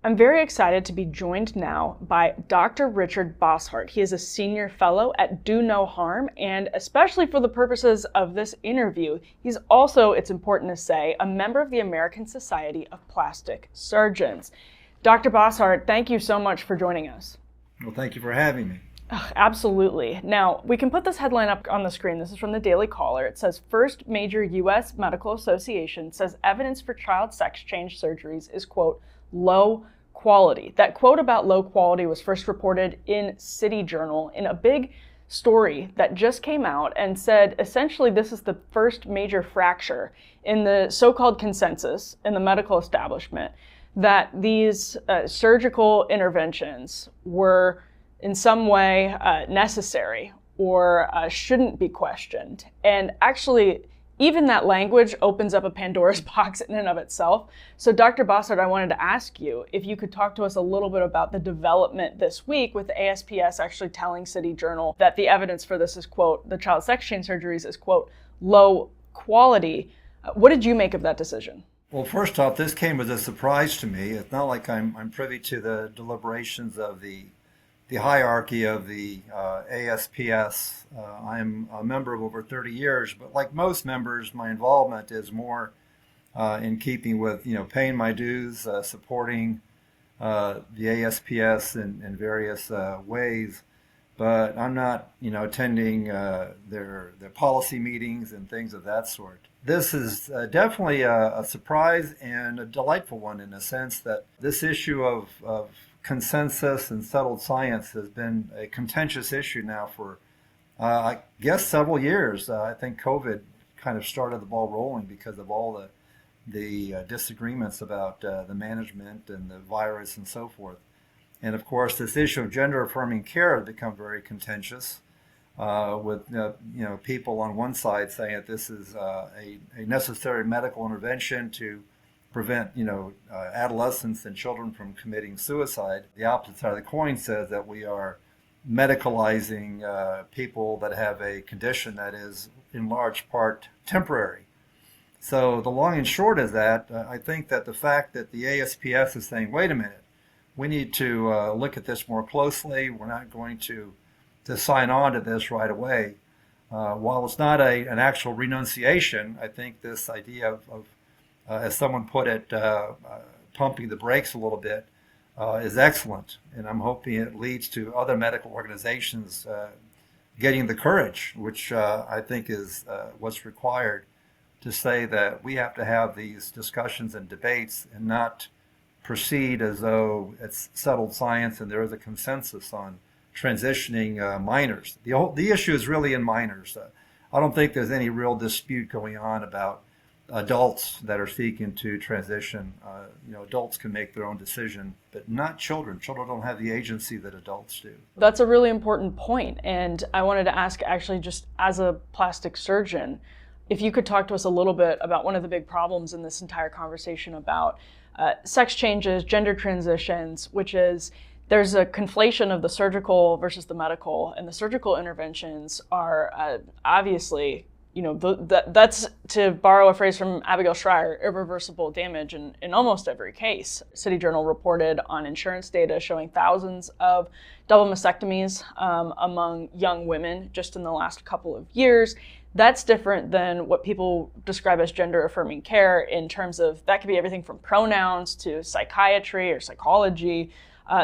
I'm very excited to be joined now by Dr. Richard Bosshardt. He is a senior fellow at Do No Harm, and especially for the purposes of this interview, he's also, it's important to say, a member of the American Society of Plastic Surgeons. Dr. Bosshardt, thank you so much for joining us. Well, thank you for having me. Absolutely. Now, we can put this headline up on the screen. This is from the Daily Caller. It says, First Major U.S. Medical Association says evidence for child sex change surgeries is, quote, low quality. That quote about low quality was first reported in City Journal in a big story that just came out and said essentially this is the first major fracture in the so-called consensus in the medical establishment that these surgical interventions were in some way necessary or shouldn't be questioned. And actually, even that language opens up a Pandora's box in and of itself. So Dr. Bosshardt, I wanted to ask you if you could talk to us a little bit about the development this week with the ASPS actually telling City Journal that the evidence for this is, quote, the child sex change surgeries is, quote, low quality. What did you make of that decision? Well, first off, this came as a surprise to me. It's not like I'm privy to the deliberations of the hierarchy of the ASPS. I'm a member of over 30 years, but like most members, my involvement is more in keeping with, paying my dues, supporting the ASPS in various ways. But I'm not, attending their policy meetings and things of that sort. This is definitely a surprise and a delightful one in the sense that this issue of consensus and settled science has been a contentious issue now for, I guess, several years. I think COVID kind of started the ball rolling because of all the disagreements about the management and the virus and so forth. And of course, this issue of gender-affirming care has become very contentious, with people on one side saying that this is a necessary medical intervention to prevent adolescents and children from committing suicide. The opposite side of the coin says that we are medicalizing people that have a condition that is in large part temporary. So the long and short is that I think that the fact that the ASPS is saying, wait a minute, we need to look at this more closely. We're not going to sign on to this right away. While it's not an actual renunciation, I think this idea of as someone put it, pumping the brakes a little bit is excellent. And I'm hoping it leads to other medical organizations getting the courage, which I think is what's required to say that we have to have these discussions and debates and not proceed as though it's settled science and there is a consensus on transitioning minors. The issue is really in minors. I don't think there's any real dispute going on about adults that are seeking to transition. Adults can make their own decision, but not children. Children don't have the agency that adults do. That's a really important point. And I wanted to ask, actually, just as a plastic surgeon, if you could talk to us a little bit about one of the big problems in this entire conversation about sex changes, gender transitions, which is there's a conflation of the surgical versus the medical, and the surgical interventions are obviously, that's, to borrow a phrase from Abigail Schreier, irreversible damage in almost every case. City Journal reported on insurance data showing thousands of double mastectomies among young women just in the last couple of years. That's different than what people describe as gender-affirming care in terms of that could be everything from pronouns to psychiatry or psychology.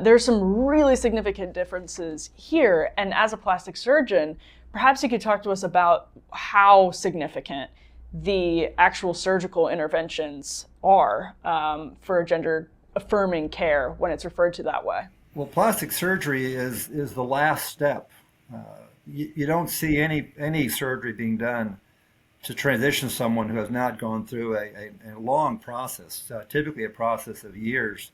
There's some really significant differences here. And as a plastic surgeon, perhaps you could talk to us about how significant the actual surgical interventions are for gender-affirming care when it's referred to that way. Well, plastic surgery is the last step. You don't see any surgery being done to transition someone who has not gone through a long process, typically a process of years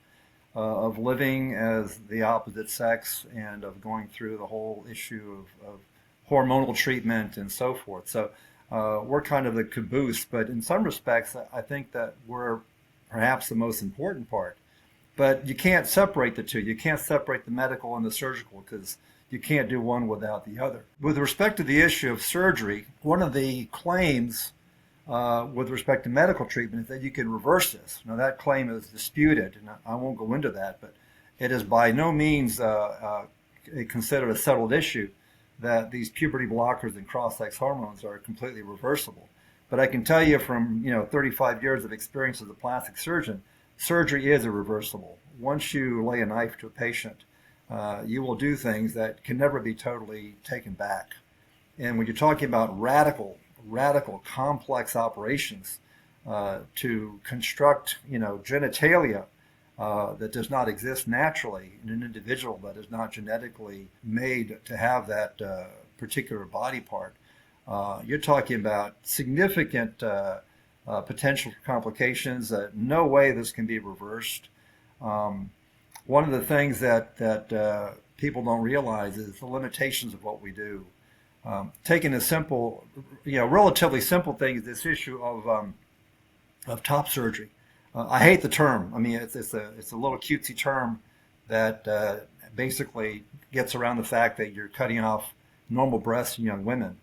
of living as the opposite sex and of going through the whole issue of hormonal treatment and so forth. So we're kind of the caboose, but in some respects, I think that we're perhaps the most important part. But you can't separate the two. You can't separate the medical and the surgical because you can't do one without the other. With respect to the issue of surgery, one of the claims with respect to medical treatment is that you can reverse this. Now, that claim is disputed, and I won't go into that, but it is by no means considered a settled issue that these puberty blockers and cross-sex hormones are completely reversible. But I can tell you from 35 years of experience as a plastic surgeon, surgery is irreversible. Once you lay a knife to a patient, you will do things that can never be totally taken back. And when you're talking about radical, complex operations to construct, genitalia that does not exist naturally in an individual that is not genetically made to have that particular body part, you're talking about significant potential complications. No way this can be reversed. One of the things that people don't realize is the limitations of what we do. Taking a simple, relatively simple thing is this issue of top surgery. I hate the term. I mean, it's a little cutesy term that basically gets around the fact that you're cutting off normal breasts in young women.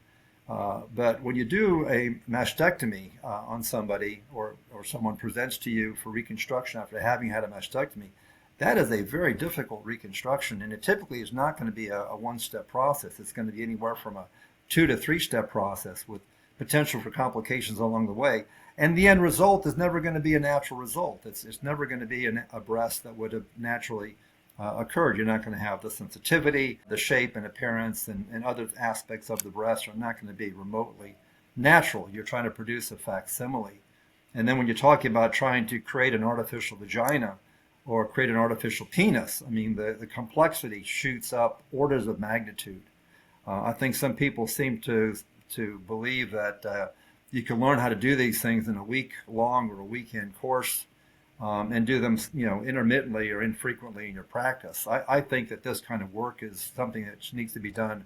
But when you do a mastectomy on somebody, or someone presents to you for reconstruction after having had a mastectomy, that is a very difficult reconstruction, and it typically is not going to be a one-step process. It's going to be anywhere from a 2 to 3 step process with potential for complications along the way. And the end result is never going to be a natural result. It's never going to be a breast that would have naturally occurred. You're not going to have the sensitivity, the shape and appearance, and other aspects of the breast are not going to be remotely natural. You're trying to produce a facsimile. And then when you're talking about trying to create an artificial vagina or create an artificial penis, I mean, the complexity shoots up orders of magnitude. I think some people seem to believe that you can learn how to do these things in a week-long or a weekend course and do them, intermittently or infrequently in your practice. I think that this kind of work is something that needs to be done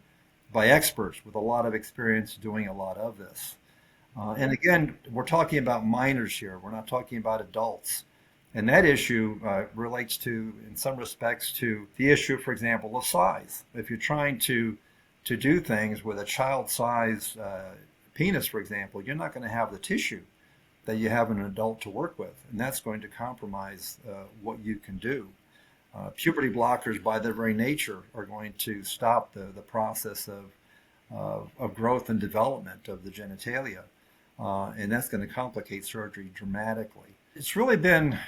by experts with a lot of experience doing a lot of this. And again, we're talking about minors here. We're not talking about adults. And that issue relates to, in some respects, to the issue, for example, of size. If you're trying to do things with a child-size penis, for example, you're not going to have the tissue that you have an adult to work with, and that's going to compromise what you can do. Puberty blockers, by their very nature, are going to stop the process of growth and development of the genitalia, and that's going to complicate surgery dramatically. It's really been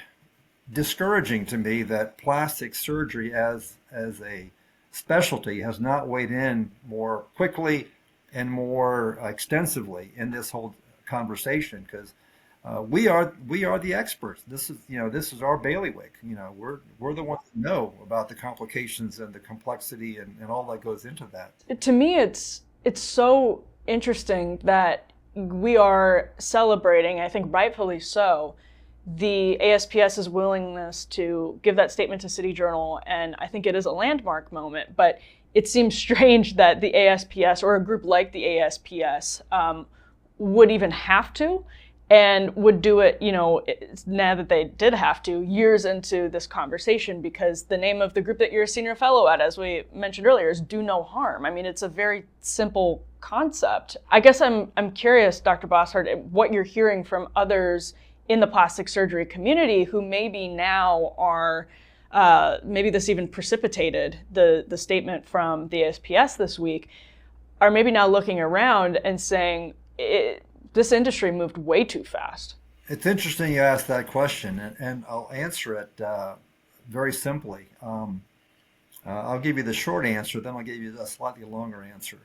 discouraging to me that plastic surgery as a specialty has not weighed in more quickly and more extensively in this whole conversation, because we are the experts. This is our bailiwick. We're the ones who know about the complications and the complexity and all that goes into that. To me, it's so interesting that we are celebrating, I think rightfully so, the ASPS's willingness to give that statement to City Journal, and I think it is a landmark moment, but it seems strange that the ASPS, or a group like the ASPS, would even have to, and would do it, now that they did have to, years into this conversation, because the name of the group that you're a senior fellow at, as we mentioned earlier, is Do No Harm. I mean, it's a very simple concept. I guess I'm curious, Dr. Bosshardt, what you're hearing from others in the plastic surgery community who maybe now are, maybe this even precipitated the statement from the ASPS this week, are maybe now looking around and saying, this industry moved way too fast. It's interesting you asked that question, and I'll answer it very simply. I'll give you the short answer, then I'll give you a slightly longer answer.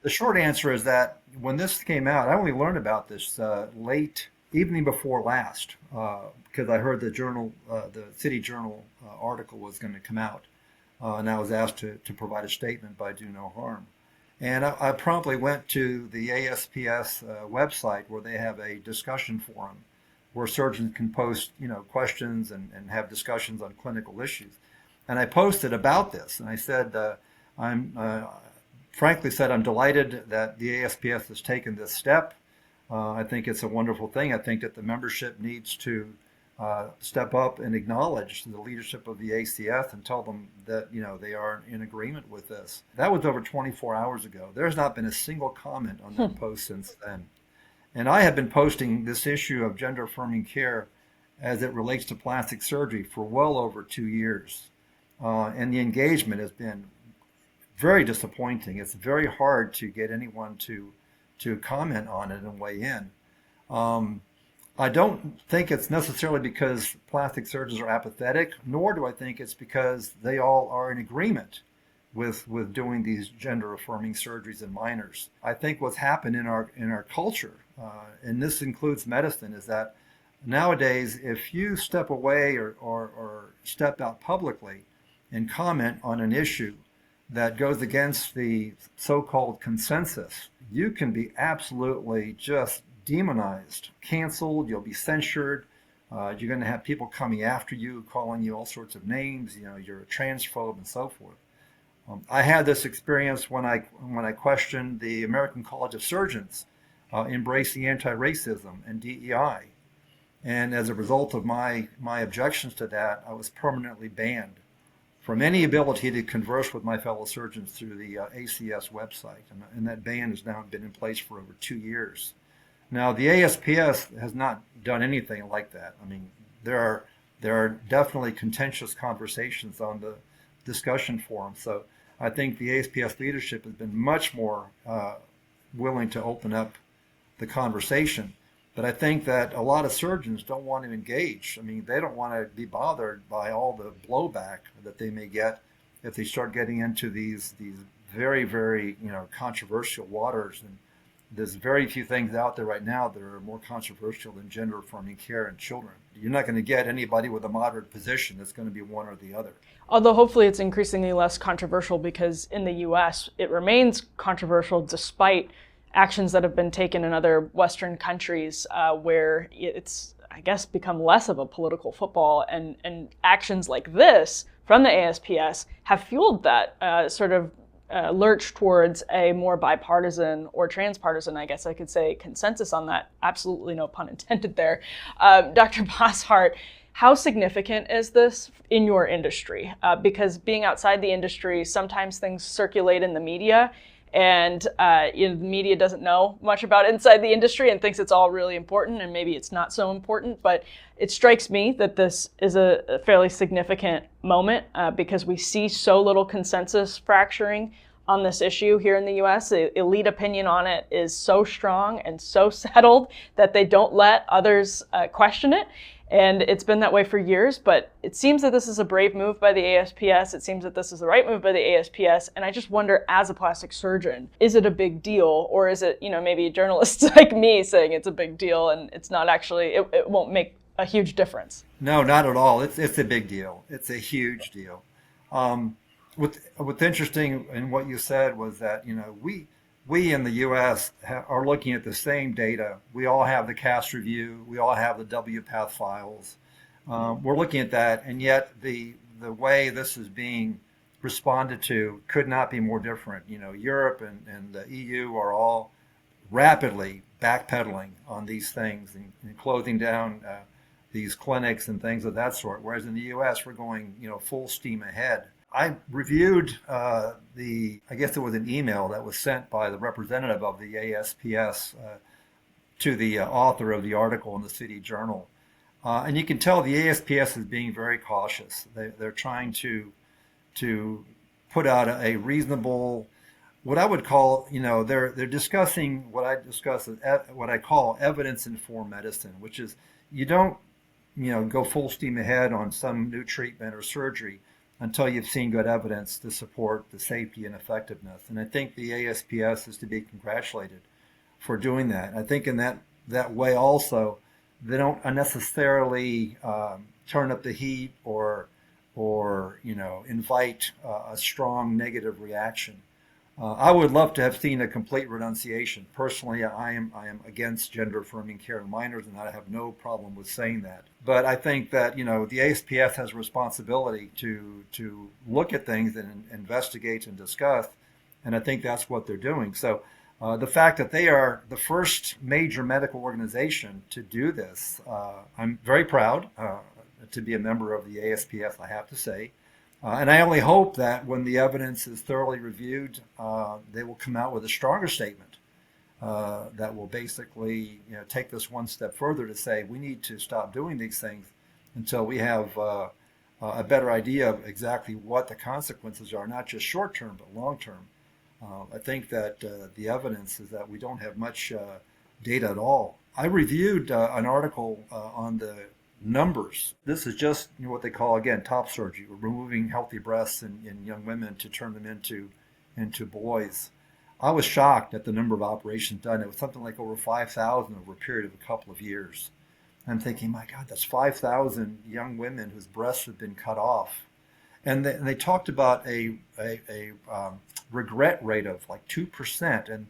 The short answer is that when this came out, I only learned about this late evening before last, because I heard the City Journal article was going to come out, and I was asked to provide a statement by Do No Harm. And I promptly went to the ASPS website, where they have a discussion forum where surgeons can post, questions and have discussions on clinical issues. And I posted about this, and I said, I'm delighted that the ASPS has taken this step. I think it's a wonderful thing. I think that the membership needs to step up and acknowledge the leadership of the ACS and tell them that they are in agreement with this. That was over 24 hours ago. There's not been a single comment on that post since then. And I have been posting this issue of gender affirming care as it relates to plastic surgery for well over 2 years. And the engagement has been very disappointing. It's very hard to get anyone to comment on it and weigh in. Um, I don't think it's necessarily because plastic surgeons are apathetic, nor do I think it's because they all are in agreement with doing these gender affirming surgeries in minors. I think what's happened in our culture, and this includes medicine, is that nowadays if you step away or step out publicly and comment on an issue that goes against the so-called consensus, you can be absolutely just demonized, canceled, you'll be censured. You're going to have people coming after you, calling you all sorts of names, you're a transphobe and so forth. I had this experience when I questioned the American College of Surgeons embracing anti-racism and DEI. And as a result of my objections to that, I was permanently banned from any ability to converse with my fellow surgeons through the ACS website. And that ban has now been in place for over 2 years. Now, the ASPS has not done anything like that. I mean, there are definitely contentious conversations on the discussion forum. So I think the ASPS leadership has been much more willing to open up the conversation. But I think that a lot of surgeons don't want to engage. I mean, they don't want to be bothered by all the blowback that they may get if they start getting into these very, very, controversial waters. And there's very few things out there right now that are more controversial than gender affirming care in children. You're not going to get anybody with a moderate position that's going to be one or the other. Although hopefully it's increasingly less controversial, because in the US it remains controversial despite actions that have been taken in other Western countries where it's, I guess, become less of a political football. And actions like this from the ASPS have fueled that sort of lurch towards a more bipartisan or transpartisan, I guess I could say, consensus on that. Absolutely no pun intended there. Dr. Bosshardt, how significant is this in your industry? Because being outside the industry, sometimes things circulate in the media, and the media doesn't know much about inside the industry and thinks it's all really important, and maybe it's not so important. But it strikes me that this is a fairly significant moment because we see so little consensus fracturing on this issue here in the US. The elite opinion on it is so strong and so settled that they don't let others question it. And it's been that way for years, but it seems that this is a brave move by the ASPS. It seems that this is the right move by the ASPS. And I just wonder, as a plastic surgeon, is it a big deal? Or is it, maybe journalists like me saying it's a big deal and it's not actually, it won't make a huge difference? No, not at all. It's a big deal. It's a huge deal. What's interesting in what you said was that, we in the U.S. are looking at the same data. We all have the CAS review. We all have the WPATH files. We're looking at that, and yet the way this is being responded to could not be more different. Europe and the EU are all rapidly backpedaling on these things and closing down these clinics and things of that sort. Whereas in the U.S., we're going, full steam ahead. I reviewed I guess it was an email that was sent by the representative of the ASPS to the author of the article in the City Journal. And you can tell the ASPS is being very cautious. They're trying to put out a reasonable, what I would call, they're discussing what I call evidence-informed medicine, which is you don't, go full steam ahead on some new treatment or surgery until you've seen good evidence to support the safety and effectiveness. And I think the ASPS is to be congratulated for doing that. I think in that way also, they don't unnecessarily turn up the heat or invite a strong negative reaction. I would love to have seen a complete renunciation. Personally, I am against gender affirming care in minors, and I have no problem with saying that. But I think that the ASPS has a responsibility to look at things and investigate and discuss, and I think that's what they're doing. So the fact that they are the first major medical organization to do this, I'm very proud to be a member of the ASPS, I have to say. And I only hope that when the evidence is thoroughly reviewed, they will come out with a stronger statement that will basically take this one step further to say we need to stop doing these things until we have a better idea of exactly what the consequences are, not just short term but long term. I think that the evidence is that we don't have much data at all. I reviewed an article on the numbers. This is just what they call, again, top surgery. We're removing healthy breasts in young women to turn them into boys. I was shocked at the number of operations done. It was something like over 5,000 over a period of a couple of years. I'm thinking, my God, that's 5,000 young women whose breasts have been cut off. And they talked about a regret rate of like 2%. And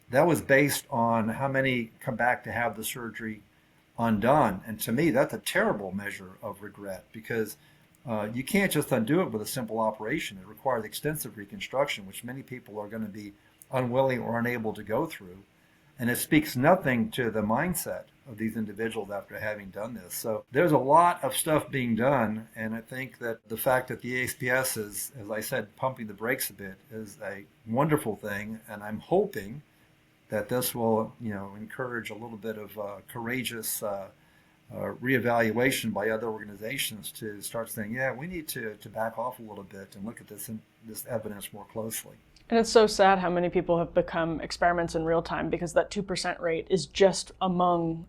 that was based on how many come back to have the surgery undone. And to me, that's a terrible measure of regret, because you can't just undo it with a simple operation. It requires extensive reconstruction, which many people are going to be unwilling or unable to go through. And it speaks nothing to the mindset of these individuals after having done this. So there's a lot of stuff being done. And I think that the fact that the ASPS is, as I said, pumping the brakes a bit is a wonderful thing. And I'm hoping that this will, encourage a little bit of courageous reevaluation by other organizations to start saying, yeah, we need to back off a little bit and look at this evidence more closely. And it's so sad how many people have become experiments in real time, because that 2% rate is just among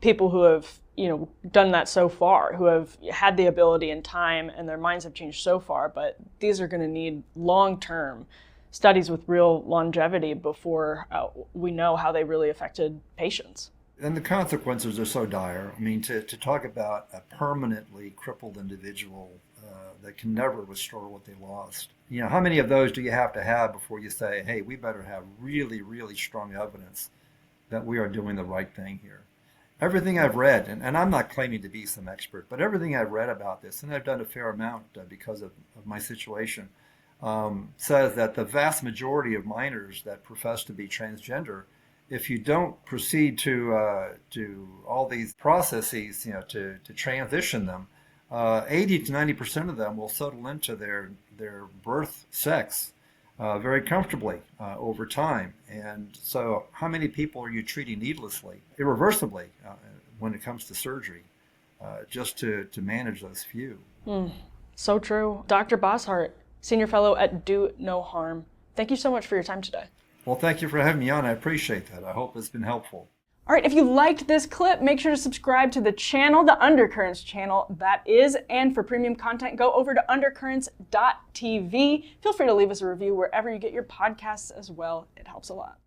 people who have, done that so far, who have had the ability and time, and their minds have changed so far. But these are going to need long-term studies with real longevity before we know how they really affected patients. And the consequences are so dire. I mean, to talk about a permanently crippled individual that can never restore what they lost. How many of those do you have to have before you say, hey, we better have really, really strong evidence that we are doing the right thing here? Everything I've read, and I'm not claiming to be some expert, but everything I've read about this, and I've done a fair amount because of my situation, says that the vast majority of minors that profess to be transgender, if you don't proceed to all these processes, to transition them, 80 to 90% of them will settle into their birth sex very comfortably over time. And so how many people are you treating needlessly, irreversibly, when it comes to surgery, just to manage those few? So true. Dr. Bosshardt, Senior Fellow at Do No Harm, thank you so much for your time today. Well, thank you for having me on. I appreciate that. I hope it's been helpful. All right, if you liked this clip, make sure to subscribe to the channel, the Undercurrents channel, that is. And for premium content, go over to undercurrents.tv. Feel free to leave us a review wherever you get your podcasts as well. It helps a lot.